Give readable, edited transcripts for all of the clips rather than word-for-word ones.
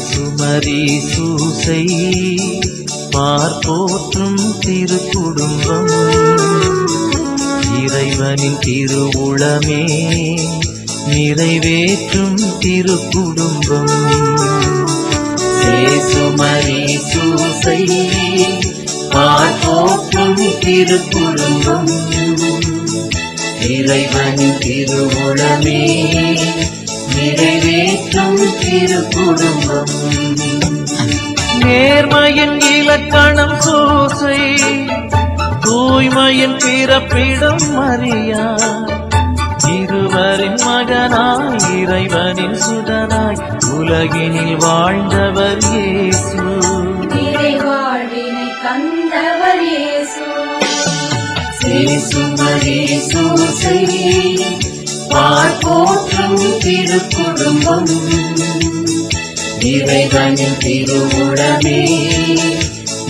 சுமரி சூசை பார்ப்போற்றும் திருக்குடும்பம் இறைவனின் திருவுளமே நிறைவேற்றும் திருக்குடும்பம். சுமரி சூசை பார்ப்போற்றும் திருக்குடும்பம் இறைவனின் திருவுளமே நிறைவேற்றும் திருக்குடும்பம். நேர்மையின் இலக்கணம் சூசை தூய்மையின் பிறப்பிடம் மரியா இருவரின் மகனாய் இறைவனின் சுதனாய் உலகினில் வாழ்ந்தவர் இயேசு. நிறைவாழ்வினை தந்தவர் இயேசு. சுமரி சூசை பார்ப்போற்றும் திருக்குடும்பம் இறைவனின் திருவுளமே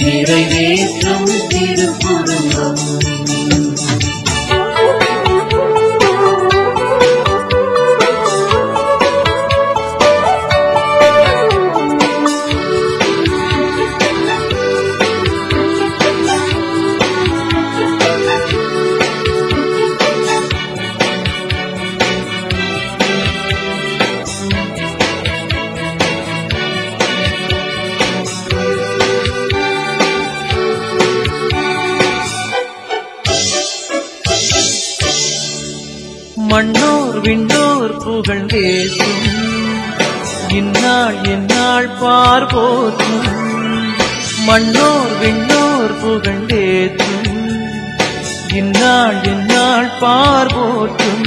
நிறைவேற்றும் திருக்குடும்பம். மண்ணோர் விண்ணோர் புகழ்ந்தேற்றும் இந்நாள் எந்நாள் பார்போற்றும். மண்ணோர் விண்ணோர் புகழ்ந்தேற்றும் இந்நாள் எந்நாள் பார்போற்றும்.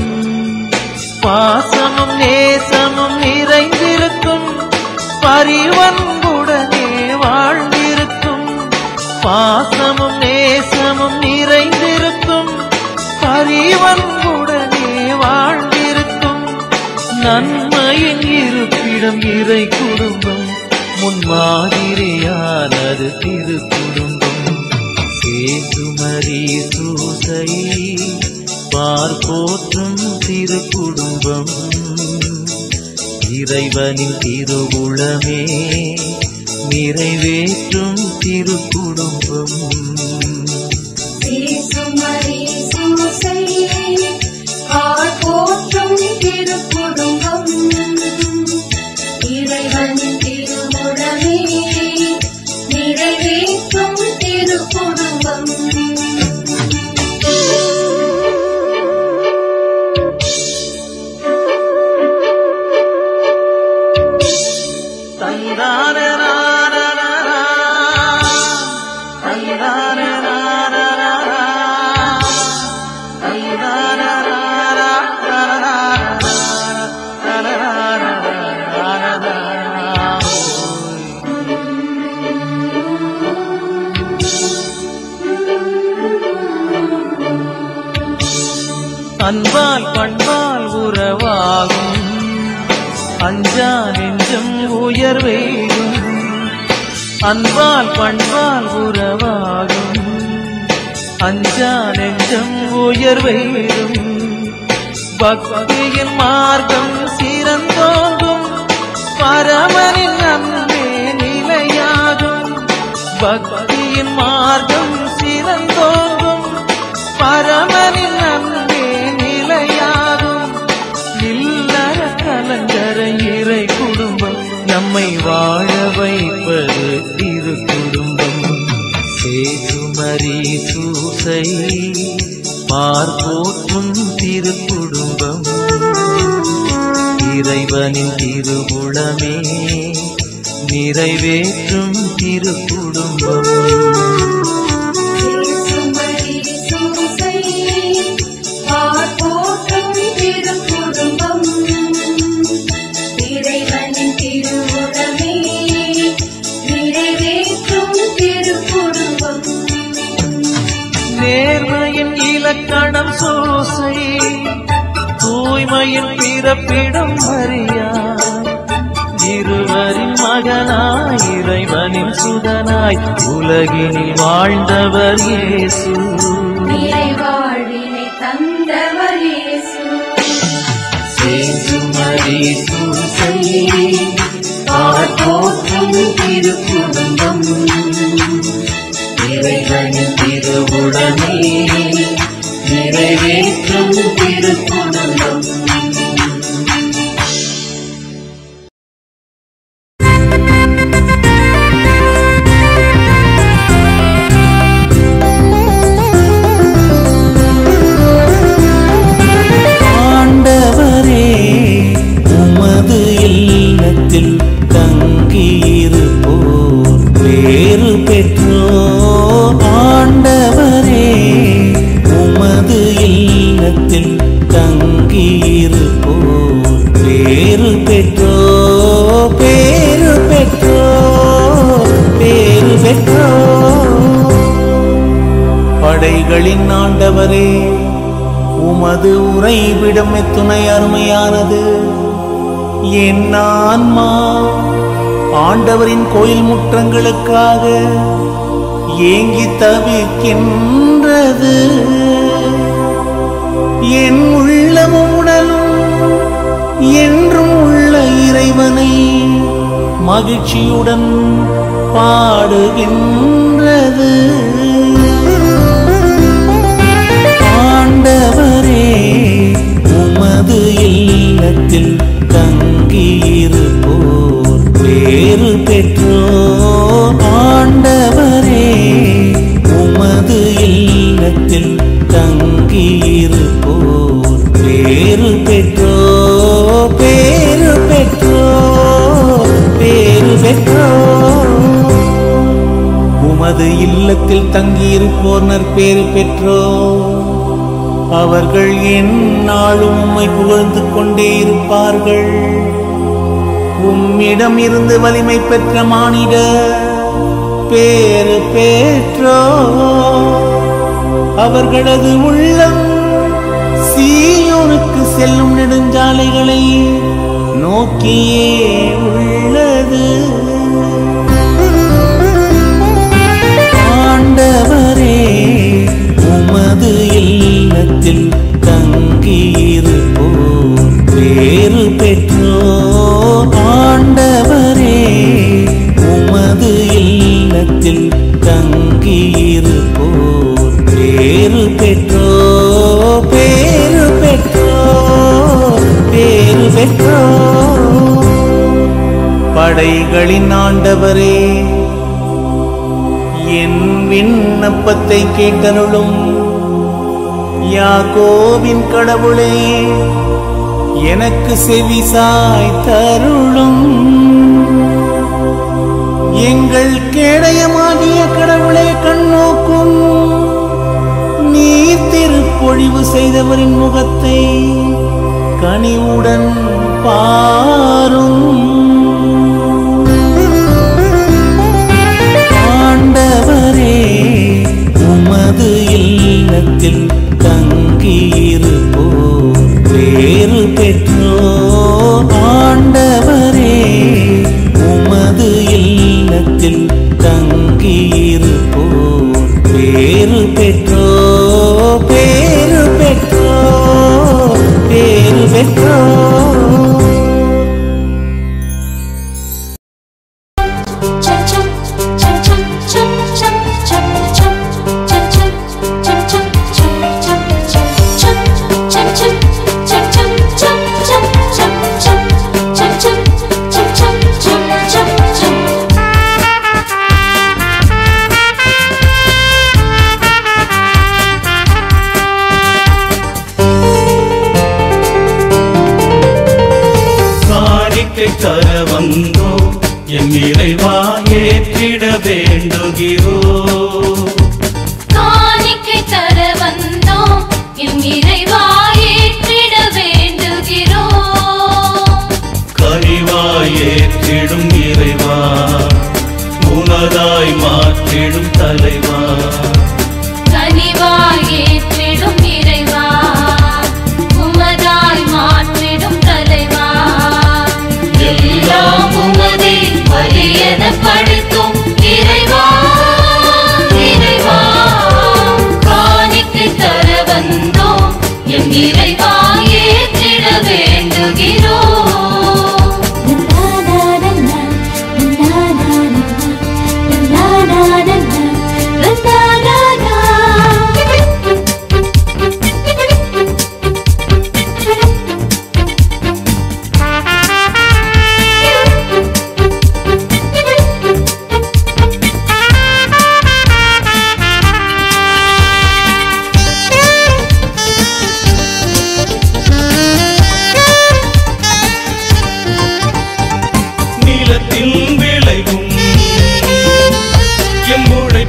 பாசமும் நேசமும் நிறைந்திருக்கும் பரிவன்புடனே வாழ்ந்திருக்கும். பாசமும் நேசமும் நிறைந்திருக்கும் பரிவன்புடனே வாழ்ந்திருக்கும். நன்மையின் இருப்பிடம் இறை குடும்பம் முன்மாதிரியானது திருக்குடும்பம். சுமரி சூசை பார்ப்போற்றும் திருக்குடும்பம் இறைவனின் திருவுளமே நிறைவேற்றும் திருக்குடும்பம். சுமரி சூசை பார்ப்போற்றும் திருக்குடும்பம் இறைவனின் திருவுளமே நிறைவேற்றும் திருக்குடும்பம். அன்பால் பண்பால் உறவாகும் அஞ்சா நெஞ்சம் உயர்வேகும். அன்பால் பண்பால் உறவாகும் அஞ்சா நெஞ்சம் உயர்வேகும். பக்தியின் மார்க்கம் சிறந்தோங்கும் பரமனின் அன்பே நிலையாகும். பக்தியின் மார்க்கம் சிறந்தோங்கும் பரமனின் அன்பே நிலையாகும். இல்லற கலங்கர இறை குடும்பம் நம்மை வாழ வைப்பது திருக்குடும்பம். சுமரி சூசை பார்ப்போற்றும் திருக்குடும்பம் இறைவனின் திருவுளமே நிறைவேற்றும் திருக்குடும்பம். நேர்மையின் இலக்கணம் சூசை தூய்மையின் பிறப்பிடம் மரியா இருவரின் மகனாய் இறைவனின் சுதனாய் உலகினில் வாழ்ந்தவர் இயேசு. நிறைவாழ்வினை தந்தவர் இயேசு. சுமரி சூசை பார்ப்போற்றும் திருக்குடும்பம் இறைவனின் திருவுடனே நிறைவேற்றும் திருக்குடும்பம். படைகளின் ஆண்டவரே, உமது உறைவிடம் எத்துணை அருமையானது. என் ஆன்மா ஆண்டவரின் கோயில் முற்றங்களுக்காக ஏங்கி தவிக்கின்றது. என் உள்ளமும் உடலும் என்றும் உள்ள இறைவனை மகிழ்ச்சியுடன் பாடுகின்றது. ஆண்டவரே, உமது இல்லத்தில் தங்கியிருப்போர் பேறு பெற்றோர். ஆண்டவரே, உமது இல்லத்தில் தங்கியிருப்போர் பேறு பெற்றோர், பேறு பெற்றோர், பேறு பெற்றோர். உமது இல்லத்தில் தங்கியிருப்போர் நற்பேறு பெற்றோர். அவர்கள் எந்நாளும் உம்மை புகழ்ந்து கொண்டே இருப்பார்கள். உம்மிடம் இருந்து வலிமை பெற்ற மானிட பேறு பெற்றோர். அவர்களது உள்ளம் சீயோனுக்கு செல்லும் நெடுஞ்சாலைகளை நோக்கியே உள்ளது. ஆண்டவரே, உமது இல்லத்தில் தங்கியிருப்போர் பேறு பெற்றோர். ஆண்டவரே, உமது இல்லத்தில் தங்கியிருப்போர் பேறு பெற்றோர், பேறு பெற்றோர், பேறு பெற்றோர். படைகளின் ஆண்டவரே, என் விண்ணப்பத்தை கேட்டருளும். யாக்கோபின் கடவுளே, எனக்கு செவிசாய் தருளும். எங்கள் கேடயமாகிய கடவுளே, கண்ணோக்கும். நீர் திருப்பொழிவு செய்தவரின் முகத்தை கனிவுடன் பாரும். ஆண்டவரே, உமது இல்லத்தில் தங்கியிருப்போர் பேறு பெற்றோர். ஆண்டவரே, உமது இல்லத்தில் தங்கியிருப்போர் பேறு பெற்றோர், பேறு பெற்றோர், பேறு பெற்றோர். தர வந்தோ என் இறைவா ஏற்றிட வேண்டுகிறோ. காணிக்கை தர வந்தோ என் இறைவா ஏற்றிட வேண்டுகிறோ. கனிவாய் ஏற்றிடும் இறைவா, உனதாய் மாற்றிடும் தலைவா. கனிவாய் ஏற்றிடும் இறைவா, உமதாய் மாற்றிடும் தலைவா. எல்லாம் உமதே வலியன படைத்தோம் இறைவா, இறைவா. காணிக்கை தர வந்தோம் என் இறைவா ஏற்றிட வேண்டுகிறோம்.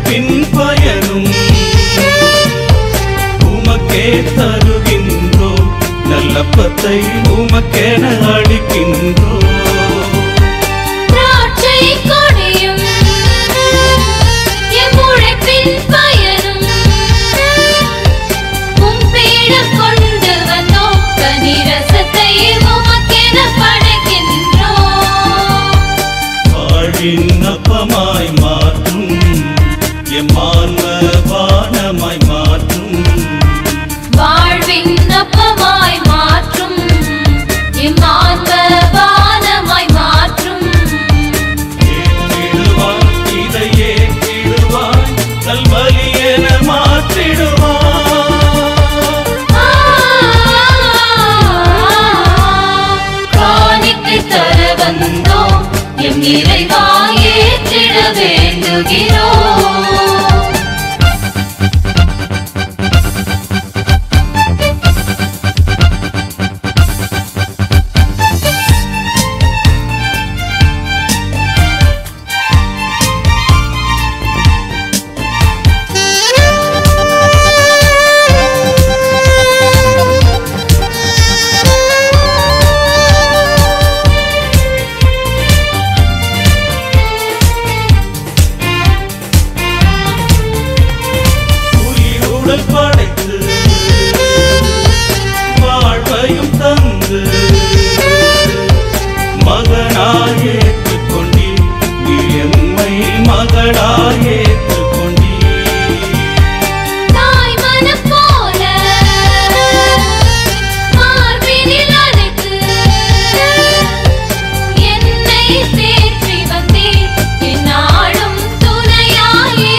உழைப்பின் பயனும் உமக்கே தருகின்றோம், நல்லப்பத்தை உமக்கென அளிக்கின்றோம். திராட்சை கொடியும் எம் உழைப்பின் பயனும் உம் பீடம் கொண்டு வந்தோம், கனிரசத்தை உமக்கென படைக்கின்றோம். வாழ்வின் அப்பமாய் மாற்றும் எம் ஆன்ம பானமாய் மாற்றும், வாழ்வின் அப்பமாய் மாற்றும் எம் ஆன்ம பானமாய் மாற்றும். ஏற்றிடுவாய் இதை ஏற்றிடுவாய், நல்வழி என மாற்றிடுவாய். காணிக்கை தர வந்தோம், எம் இறைவா ஏற்றிட வேண்டுகிறோம். உயிருடல் படைத்து வாழ்வையும் தந்து மகனாய் ஏற்றுக்கொண்டீர், எம்மை மகளாய் ஏற்றுக்கொண்டீர். தாய் மனம் போல மார்பினில் அணைத்து என்னை தேற்றி வந்தீர், எந்நாளும் துணையாயிருக்கின்றீர்.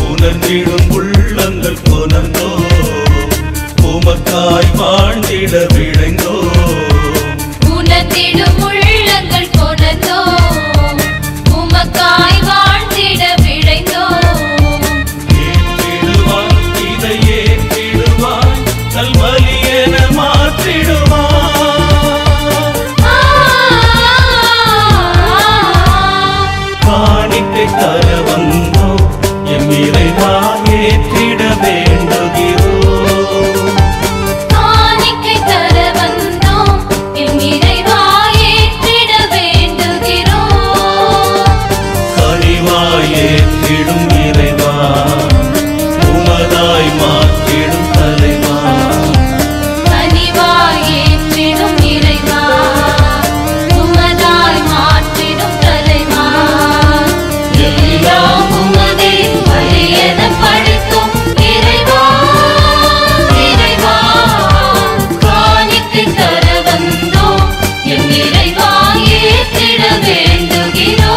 உணர்ந்திடும் உள்ளங்கள் புணர்ந்தோ, உமக்காய் வாழ்ந்திட விழைந்தோ. உணர்ந்திடும் உள்ளங்கள் கொணர்ந்தோம், உமக்காய் வாழ்ந்திட விழைந்தோம். ஏற்றிடுவாய் இதை ஏற்றிடுவாய், நல்வழி என மாற்றிடுவாய். காணிக்கை தர வந்தோம், எம் இறைவா ஏற்றிட வேண்டுகிறோம். காணிக்கை தர வந்தோம், எம் இறைவா ஏற்றிட வேண்டுகிறோம். கனிவாய் ஏற்றிடும் இறைவா, உமதாய் மாற்றிடும் தலைவா. கனிவாய் ஏற்றிடும் இறைவா, உமதாய் மாற்றிடும் தலைவா. எல்லாம் உமதே வலியென படைத்தோம் இறைவா, இறைவா. காணிக்கை தர வந்தோம், எம் இறைவா ஏற்றிட வேண்டுகிறோம்.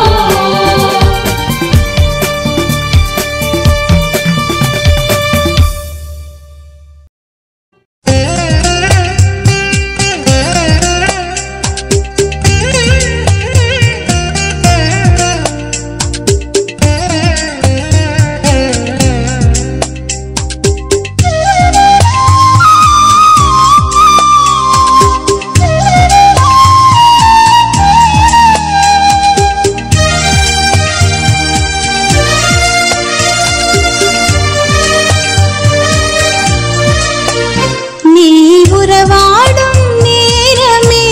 நீ உறவாடும் நேரமே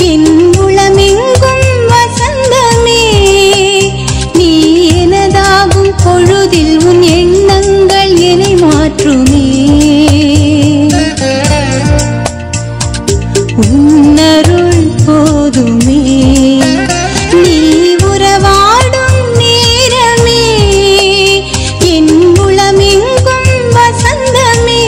என் உளமெங்கும் வசந்தமே, நீ எனதாகும் பொழுதில் உன் எண்ணங்கள் என்னை மாற்றுமே. உன்னருள் போதுமே. நீ உறவாடும் நேரமே என் உளமெங்கும் வசந்தமே.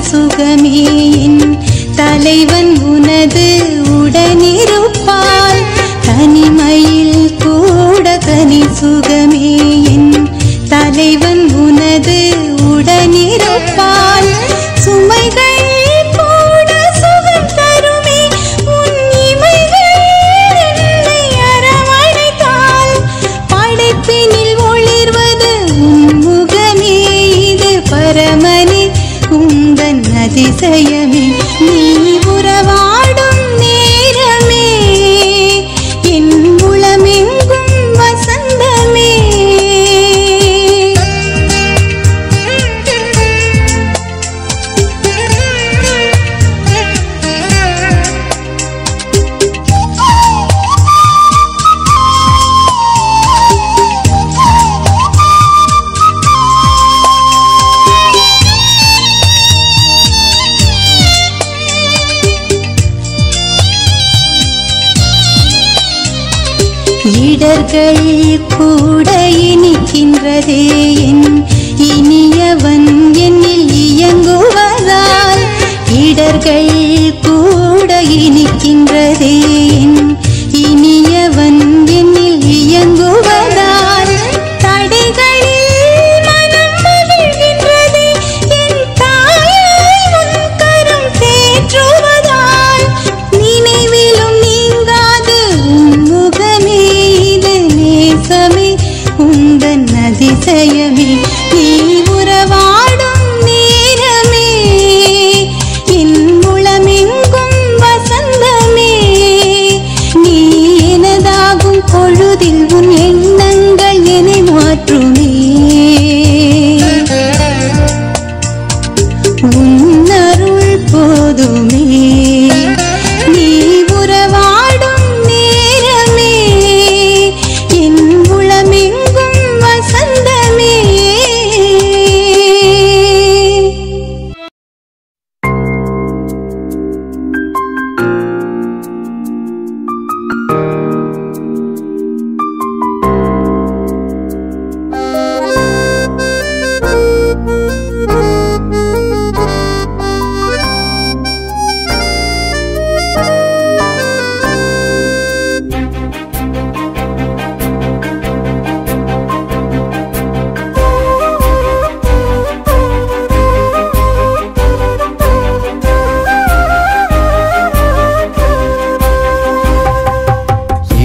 சுகமே என் தலைவன் உனது உந்தன் அதிசயமே நீ உறவாடும் நேரமே என் உளமெங்கும் வசந்தமே. இடர்கள் கூட இனிக்கின்றதே என் இனியவன் என்னில் இயங்குவதால். இடர்கள் கூட இனிக்கின்றதே என் இனியவன் என்னில் இயங்குவதால். தடைகளில் மனம் மகிழ்கின்றதே என் தாயாய் உன் கரம் தேற்றுவதால். நினைவிலும் நீங்காது முகமே நேசமே உந்தன் அதிசயமே நீ உறவாடும் நேரமே என் உளமெங்கும் வசந்தமே. நீ எனதாகும் பொழுதில் உன் எண்ணங்கள் என்னை மாற்றுமே. உன் அருள் போதுமே நீ உறவாடும் நேரமே என் உளமெங்கும் வசந்தமே.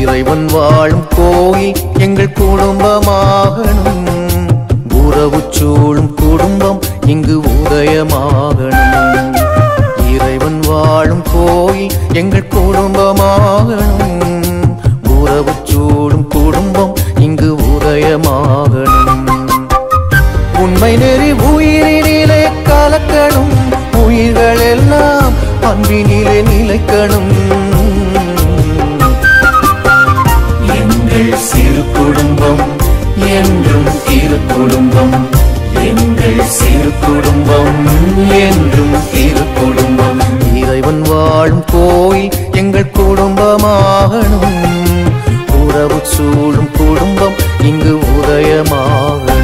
இறைவன் வாழும் கோயில் எங்கள் குடும்பமாகணும். உறவு சூழும் குடும்பம் இங்கு உதயமாகணும். இறைவன் வாழும் கோயில் எங்கள் குடும்பமாகணும். உறவு சூழும் குடும்பம் இங்கு உதயமாகணும். உண்மை நெறி உயிரினிலே கலக்கணும். உயிர்கள் எல்லாம் அன்பினிலே நிலைக்கணும். எங்கள் சிறு குடும்பம் என்றும் திரு குடும்பம். எங்கள் சிறு குடும்பம் என்றும் திரு குடும்பம். இறைவன் வாழும் கோயில் எங்கள் குடும்பமாகணும். உறவு சூழும் குடும்பம் இங்கு உதயமாகணும்.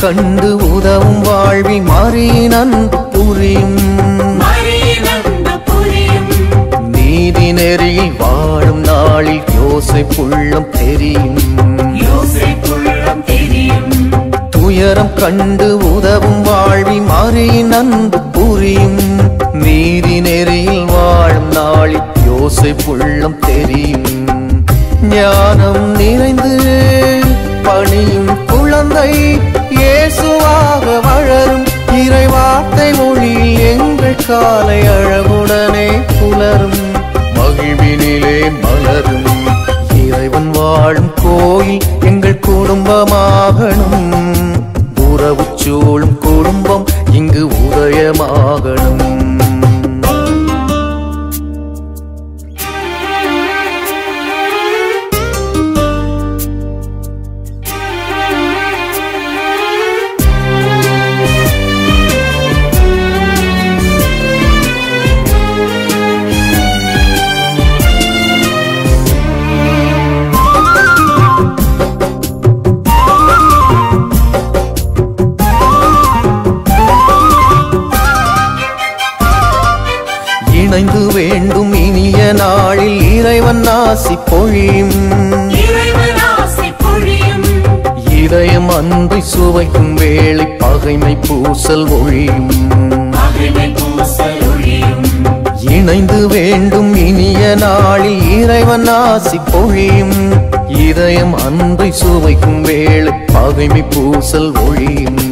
கண்டு உதவும் வாழ்வி மாறியின் அன்பு புரியும். நீதி நெறியில் வாழும் நாளில் யோசேப்புள்ளம் தெரியும். துயரம் கண்டு உதவும் வாழ்வி மாறியின் அன்பு புரியும். நீதி நெறியில் வாழும் நாளில் யோசேப்புள்ளம் தெரியும். ஞானம் நிறைந்து பணியும் குழந்தை இயேசுவாக வளரும். இறைவார்த்தை மொழியில் எங்கள் காலை அழகுடனே புலரும். மகிழ்வினிலே மலரும். இறைவன் வாழும் கோயில் எங்கள் குடும்பமாகணும். உறவு சூழும் குடும்பம் இங்கு உதயமாகணும். நாளில் இறைவன் ஆசி பொழியும். இதயம் அன்பை சுவைக்கும் வேளை பகைமை பூசல் ஒழியும். இணைந்து வேண்டும் இனிய நாளில் இறைவன் ஆசி பொழியும். இதயம் அன்பை சுவைக்கும் வேளை பகைமை பூசல் ஒழியும்.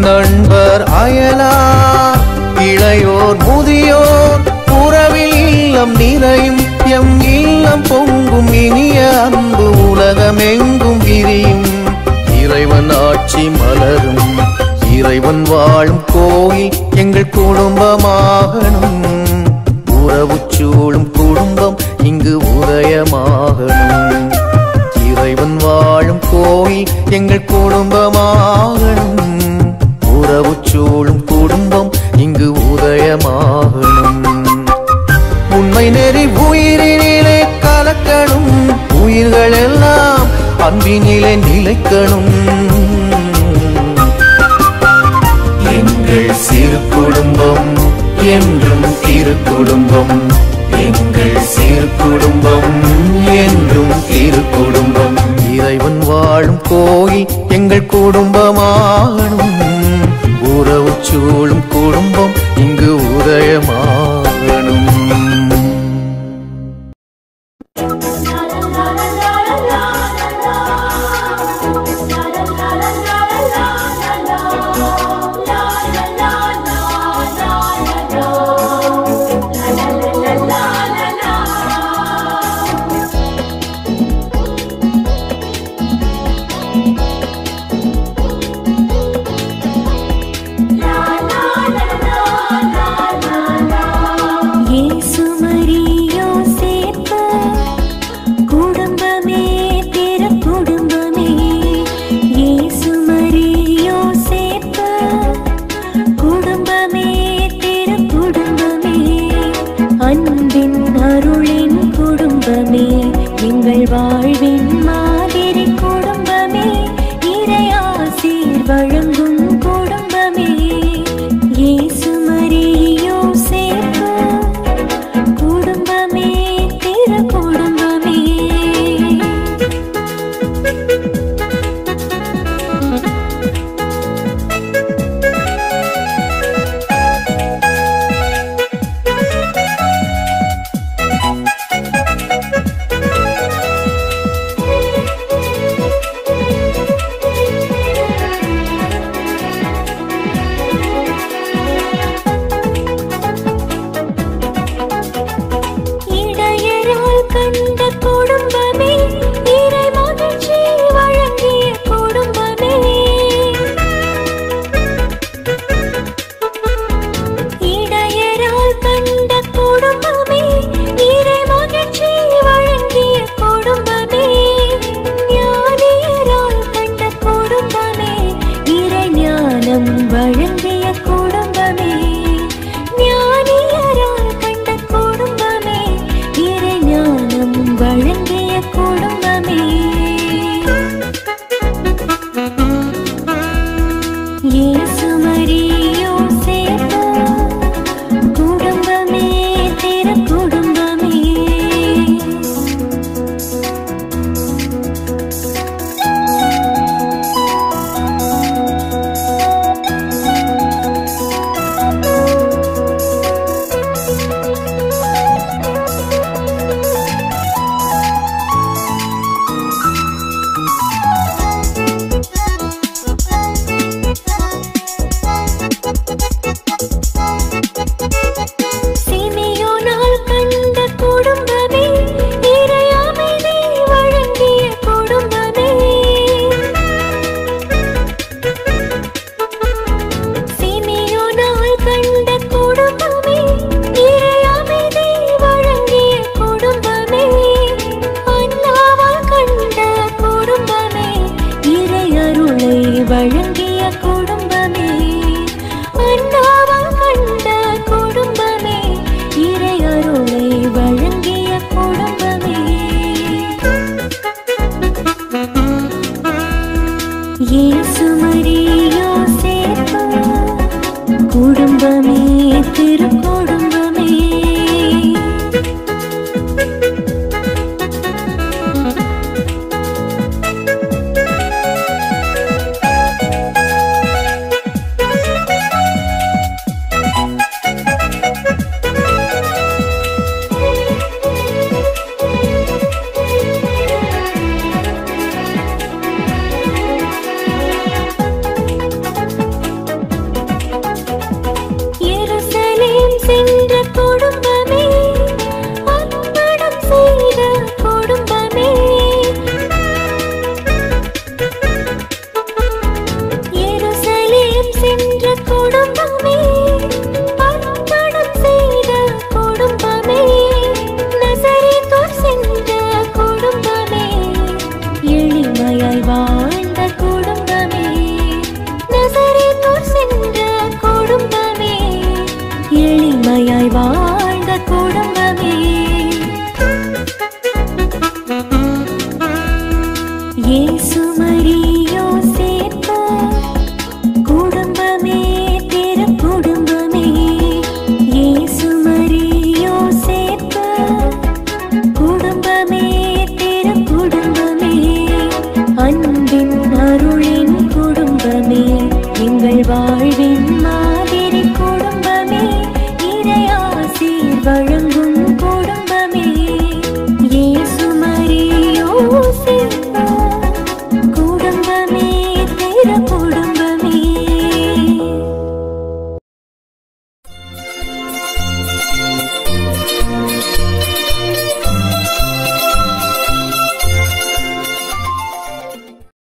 நண்பர் அயலார் இளையோர் முதியோர் உறவில் இல்லம் நிறையும். எம் இல்லம் பொங்கும் இனிய அன்பு உலகமெங்கும் விரியும். இறைவன் ஆட்சி மலரும் இறைவன் வாழும் கோயில் எங்கள் குடும்பமாகணும். உறவு சூழும் குடும்பம் இங்கு உதயமாகணும். இறைவன் வாழும் கோயில் எங்கள் குடும்பமாகணும். உறவு சூழும் குடும்பம் இங்கு உதயமாகணும். உண்மை நெறி உயிரினிலே கலக்கணும். உயிர்கள் எல்லாம் அன்பினிலே நிலைக்கணும். எங்கள் சிறு குடும்பம் என்றும் திரு குடும்பம். எங்கள் சிறு குடும்பம் என்றும் திரு குடும்பம். இறைவன் வாழும் கோயில் எங்கள் குடும்பமாகணும். உறவு சூழும் குடும்பம் இங்கு உதயமாகணும். வழங்கிய குடும்பமே